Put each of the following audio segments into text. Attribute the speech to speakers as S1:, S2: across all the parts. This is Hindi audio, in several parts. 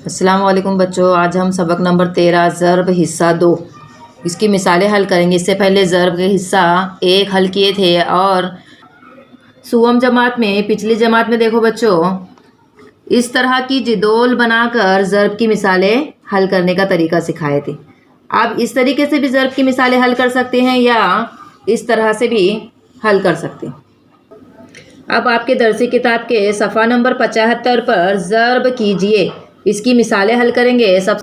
S1: अस्सलाम वालेकुम बच्चों, आज हम सबक नंबर 13 ज़र्ब हिस्सा 2 इसकी मिसालें हल करेंगे। इससे पहले ज़र्ब के हिस्सा 1 हल किए थे और सुवम जमात में, पिछली जमात में देखो बच्चों, इस तरह की जिदोल बनाकर ज़र्ब की मिसालें हल करने का तरीका सिखाए थे। आप इस तरीके से भी ज़र्ब की मिसालें हल कर सकते हैं या इस तरह से भी हल कर सकते हैं। अब आपके दरसी किताब के सफ़ा नंबर 75 पर ज़र्ब कीजिए, इसकी मिसालें हल करेंगे। सब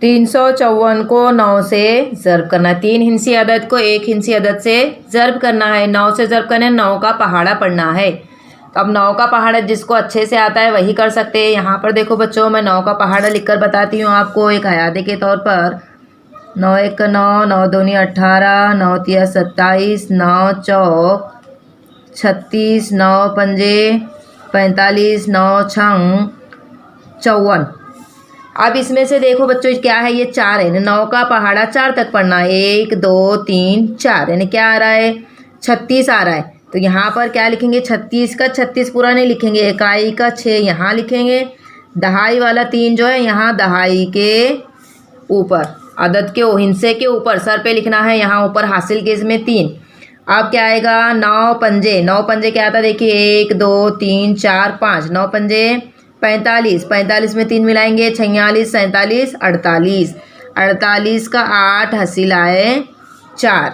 S1: 354 को 9 से ज़र्ब करना है। 3 हिंसी अदद को 1 हिंसी अदद से ज़र्ब करना है। 9 से ज़र्ब करना है, 9 का पहाड़ा पढ़ना है। तो अब 9 का पहाड़ा जिसको अच्छे से आता है वही कर सकते हैं। यहाँ पर देखो बच्चों, मैं 9 का पहाड़ा लिखकर बताती हूँ आपको एक हयादे के तौर पर। 9 1 9, 9 2 18, 9 3 27, 9 चौक 36, 9 पंजे 45, 9 छंग 54। अब इसमें से देखो बच्चों क्या है, ये 4 है। 9 का पहाड़ा 4 तक पढ़ना है। 1 2 3 4, यानी क्या आ रहा है, 36 आ रहा है। तो यहाँ पर क्या लिखेंगे, 36 का 36 पूरा नहीं लिखेंगे, इकाई का 6 यहाँ लिखेंगे। दहाई वाला 3 जो है यहाँ दहाई के ऊपर, अदद के हिस्से के ऊपर सर पे लिखना है, यहाँ ऊपर हासिल के इसमें 3। अब क्या आएगा, 9 पंजे। 9 पंजे क्या आता है, देखिए 1 2 3 4 5, 9 पंजे 45। 45 में 3 मिलाएंगे, 46 47 48। 48 का 8 हासिल आए 4।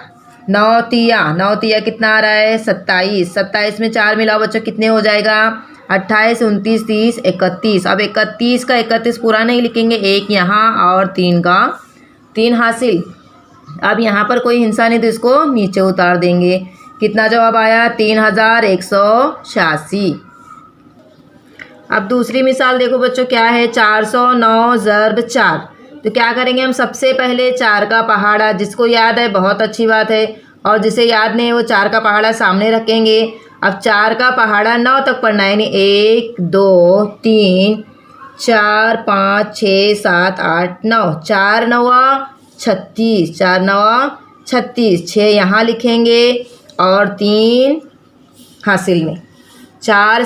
S1: 9 तिया कितना आ रहा है, 27। 27 में 4 मिलाओ बच्चों, कितने हो जाएगा, 28 29 30 31। अब 31 का 31 पूरा नहीं लिखेंगे, 1 यहाँ और 3 का 3 हासिल। अब यहाँ पर कोई हिंसा नहीं तो इसको नीचे उतार देंगे। कितना जवाब आया, 3186। अब दूसरी मिसाल देखो बच्चों क्या है, 409 ज़र्ब 4। तो क्या करेंगे हम, सबसे पहले 4 का पहाड़ा, जिसको याद है बहुत अच्छी बात है, और जिसे याद नहीं है वो 4 का पहाड़ा सामने रखेंगे। अब 4 का पहाड़ा 9 तक पढ़ना है, यानी 1 2 3 4 5 6 7 8 9। 4 9 36, 4 9 36, 6 यहाँ लिखेंगे और 3 हासिल में। 4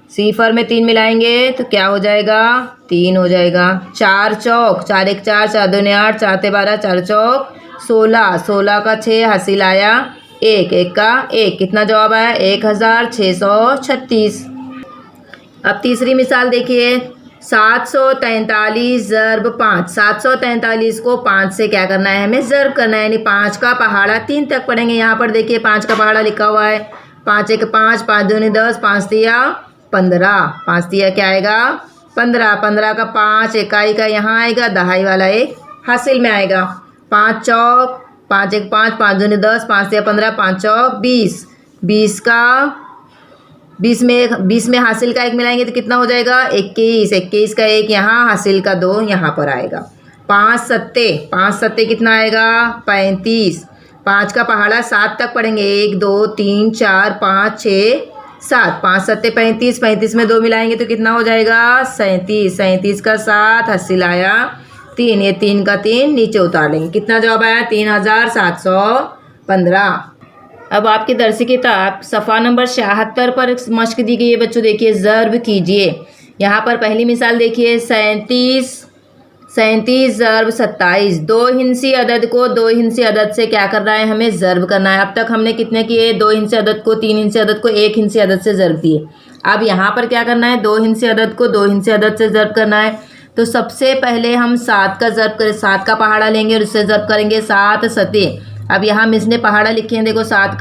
S1: सिफर में 3 मिलाएंगे तो क्या हो जाएगा, 3 हो जाएगा। 4 चौक, 4 1 4, 4 2 8, 4 3 12, 4 चौक 16। 16 का 6 हासिल आया 1, 1 का 1। कितना जवाब आया, 1636। अब तीसरी मिसाल देखिए, 743 ज़र्ब 5। 743 को 5 से क्या करना है, हमें ज़र्ब करना है, यानी 5 का पहाड़ा 3 तक पढ़ेंगे। यहाँ पर देखिए 5 का पहाड़ा लिखा हुआ है, 5 1 5, 5 2 10, 5 3 15। 5 3 क्या आएगा, 15। 15 का 5 इकाई का यहाँ आएगा, दहाई वाला 1 हासिल में आएगा। 5 चौक, 5 1 5, 5 2 10, 5 3 15, 5 चौक 20। 20 का 20 में हासिल का 1 मिलाएंगे तो कितना हो जाएगा, 21। 21 का 1 यहाँ, हासिल का 2 यहाँ पर आएगा। 5 सत्ते कितना आएगा, 35। 5 का पहाड़ा 7 तक पढ़ेंगे, 1 2 3 4 5 6 7। 5 सत्ते 35, 35 में 2 मिलाएंगे तो कितना हो जाएगा, 37। 37 का 7 हासिल आया 3, ये 3 का 3 नीचे उतार लेंगे। कितना जवाब आया, 3715। अब आपकी दरसी किताब सफ़ा नंबर 76 पर मश्क दी गई है बच्चों। देखिए ज़र्ब कीजिए। यहाँ पर पहली मिसाल देखिए, 37 ज़र्ब 27। 2 हिंसी अदद को 2 हिंसी अदद से क्या करना है, हमें ज़र्ब करना है। अब तक हमने कितने किए, 2 हिंसी अदद को 3 हिंसी अदद को 1 हिंसी अदद से ज़र्ब दिए। अब यहाँ पर क्या करना है, 2 हिंसी अदद को 2 हिंसी अदद से ज़र्ब करना है। तो सबसे पहले हम 7 का ज़र्ब करें, 7 का पहाड़ा लेंगे और उससे ज़र्ब करेंगे 7 सते। अब यहाँ हम इसने पहाड़ा लिखे हैं, देखो 7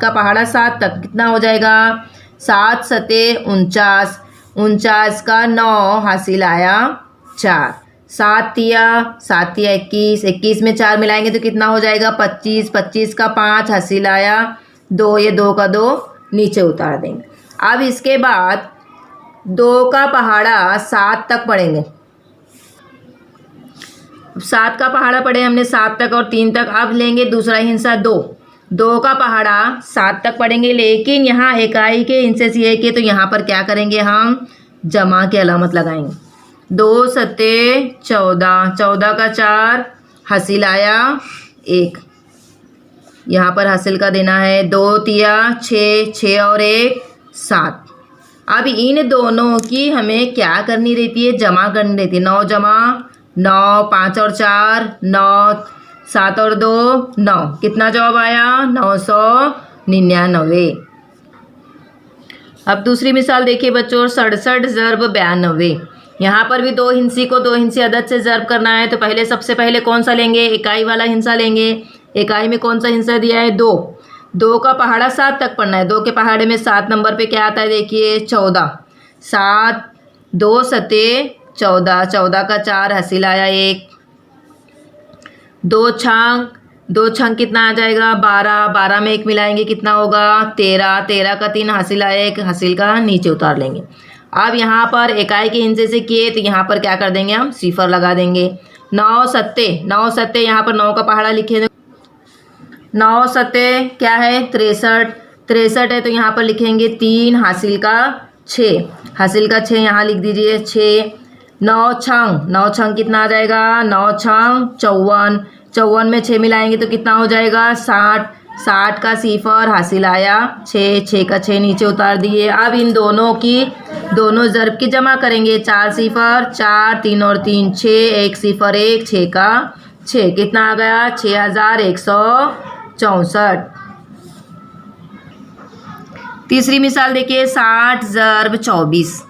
S1: का पहाड़ा 7 तक कितना हो जाएगा, 7 सते 49। 49 का 9 हासिल आया 4। 7 तिया 21। 21 में 4 मिलाएंगे तो कितना हो जाएगा, 25। 25 का 5 हासिल आया 2, ये 2 का 2 नीचे उतार देंगे। अब इसके बाद 2 का पहाड़ा 7 तक पढ़ेंगे। 7 का पहाड़ा पढ़े हमने 7 तक और 3 तक। अब लेंगे दूसरा हिंसा 2। 2 का पहाड़ा 7 तक पढ़ेंगे, लेकिन यहाँ इकाई के हिंसे से ये के, तो यहाँ पर क्या करेंगे, हम जमा की अलामत लगाएंगे। 2 सत्ते 14। 14 का 4 हासिल आया 1, यहाँ पर हासिल का देना है। 2 तिया 6, 6 और 1 7। अब इन दोनों की हमें क्या करनी रहती है, जमा करनी रहती है। 9 जमा 9, 5 और 4 9, 7 और 2 9, कितना जवाब आया 999। अब दूसरी मिसाल देखिए बच्चों, 67 ज़र्ब 92। यहाँ पर भी दो हिंसी को दो हिंसी अदद से ज़र्ब करना है। तो पहले सबसे पहले कौन सा लेंगे, इकाई वाला हिंसा लेंगे। इकाई में कौन सा हिंसा दिया है 2, 2 का पहाड़ा 7 तक पढ़ना है। 2 के पहाड़े में 7 नंबर पे क्या आता है देखिए 14, 7 2 सते 14, 14 का 4 हासिल आया 1, 2 छंग कितना आ जाएगा 12, 12 में 1 मिलाएंगे कितना होगा 13, 13 का 3 हासिल आया 1, हासिल का नीचे उतार लेंगे। अब यहाँ पर इकाई के हिंसे से किए तो यहाँ पर क्या कर देंगे हम, सिफर लगा देंगे। 9 सत्ते यहाँ पर 9 का पहाड़ा लिखे, 9 सत्ते क्या है 63, 63 है तो यहाँ पर लिखेंगे 3 हासिल का 6, हासिल का 6 यहाँ लिख दीजिए 6। 9 छंग कितना आ जाएगा 9 छंग 54, 54 में 6 मिलाएंगे तो कितना हो जाएगा 60, 60 का सिफर हासिल आया 6, 6 का 6 नीचे उतार दिए। अब इन दोनों ज़र्ब की जमा करेंगे। 4 सिफर 4, 3 और 3 6, 1 सिफर 1, 6 का 6 कितना आ गया 6164। तीसरी मिसाल देखिए 60 ज़र्ब 24।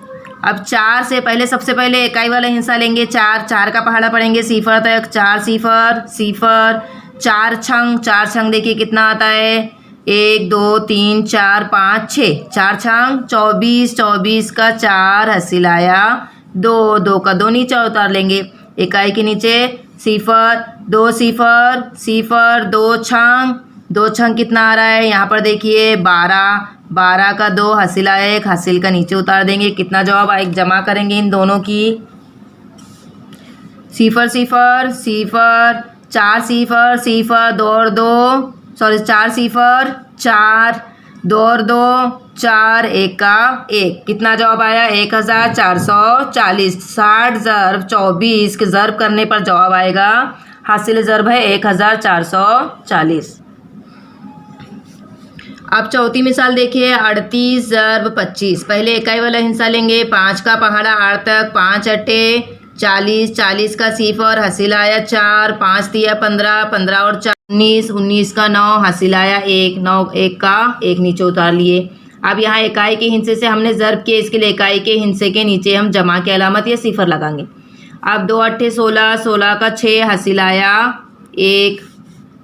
S1: अब 4 से पहले सबसे पहले इकाई वाला हिस्सा लेंगे। 4, 4 का पहाड़ा पढ़ेंगे सिफर तक, 4 सिफर 4 छंग देखिए कितना आता है 1 2 3 4 5 6, 4 छंग 24, 24 का 4 हासिल आया 2, 2 का 2 नीचे उतार लेंगे। इकाई के नीचे सिफर 2 सिफर 2 छंग कितना आ रहा है यहाँ पर देखिए 12, 12 का 2 हासिल आया 1, हासिल का नीचे उतार देंगे कितना जवाब आए। जमा करेंगे इन दोनों की। सिफर 4 सिफर 2 और 2 4 सिफर 4 2 और 2 4, 1 का 1 कितना जवाब आया 1440। 60 ज़र्ब 24 के ज़र्ब करने पर जवाब आएगा, हासिल ज़र्ब है 1440। अब चौथी मिसाल देखिए 38 ज़र्ब 25। पहले इकाई वाला हिस्सा लेंगे। 5 का पहाड़ा 8 तक, 5 अट्ठे 40, 40 का सिफर हासिल आया 4, 5 दिया 15, 15 और 4 19, 19 का 9 हासिल आया 1, 9 1 का 1 नीचे उतार लिए। अब यहाँ इकाई के हिस्से से हमने ज़र्ब किए, इसके लिए इकाई के हिस्से के नीचे हम जमा की अलामत या सिफर लगाएंगे। अब 2 अट्ठे 16, 16 का 6 हासिल आया 1,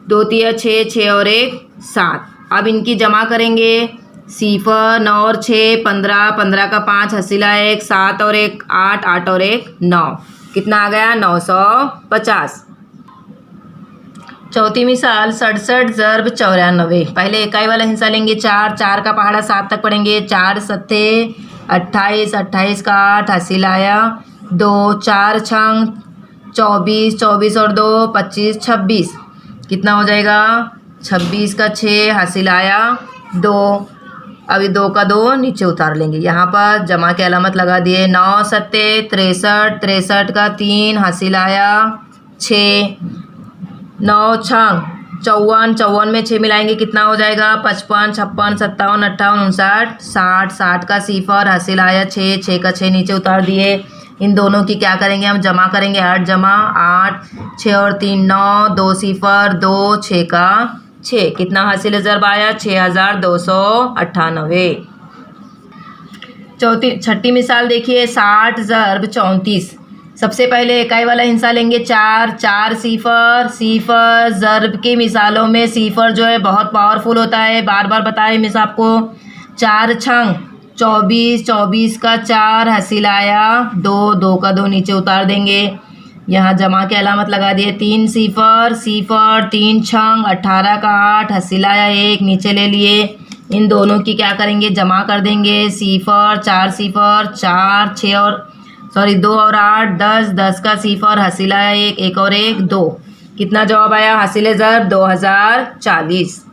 S1: 2 तिया 6, 6 और 1 7। अब इनकी जमा करेंगे। सिफर 9 और 6 15, 15 का 5 हासिल आया 1, 7 और 1 8, 8 और 1 9 कितना आ गया 950। चौथी मिसाल 67 ज़र्ब 94। पहले इकाई वाला हिस्सा लेंगे। 4, 4 का पहाड़ा 7 तक पढ़ेंगे। 4 सत्ते 28, 28 का 8 हासिल आया 2, 4 छंग 24, 24 और 2 25, 26 कितना हो जाएगा 26 का 6 हासिल आया 2। अभी 2 का 2 नीचे उतार लेंगे। यहाँ पर जमा की अलामत लगा दिए। 9 सत्ते 63, 63 का 3 हासिल आया 6। 9 छंग 54, 54 में 6 मिलाएंगे कितना हो जाएगा 55, 56, 57, 58, 59, 60, 60 का सिफर हासिल आया 6, 6 का 6 नीचे उतार दिए। इन दोनों की क्या करेंगे हम जमा करेंगे। 8 जमा 8, 6 और 3 9, 2 सिफर 2, 6 का 6 कितना हासिल ज़र्ब आया 6298। छठी मिसाल देखिए 60 ज़र्ब 34। सबसे पहले इकाई वाला हिस्सा लेंगे। 4, 4 सिफर ज़र्ब की मिसालों में सिफर जो है बहुत पावरफुल होता है, बार बार बताए मिस आपको। 4 छंग 24, 24 का 4 हासिल आया 2, 2 का 2 नीचे उतार देंगे। यहाँ जमा की अलामत लगा दिए। 3 सिफर 3 छंग 18 का 8 हासिल आया 1 नीचे ले लिए। इन दोनों की क्या करेंगे जमा कर देंगे। 4 सिफर 4, 6 और 2 और 8 10, 10 का सिफर हासिल आया 1, 1 और 1 2 कितना जवाब आया हासिल ज़र्ब 2040।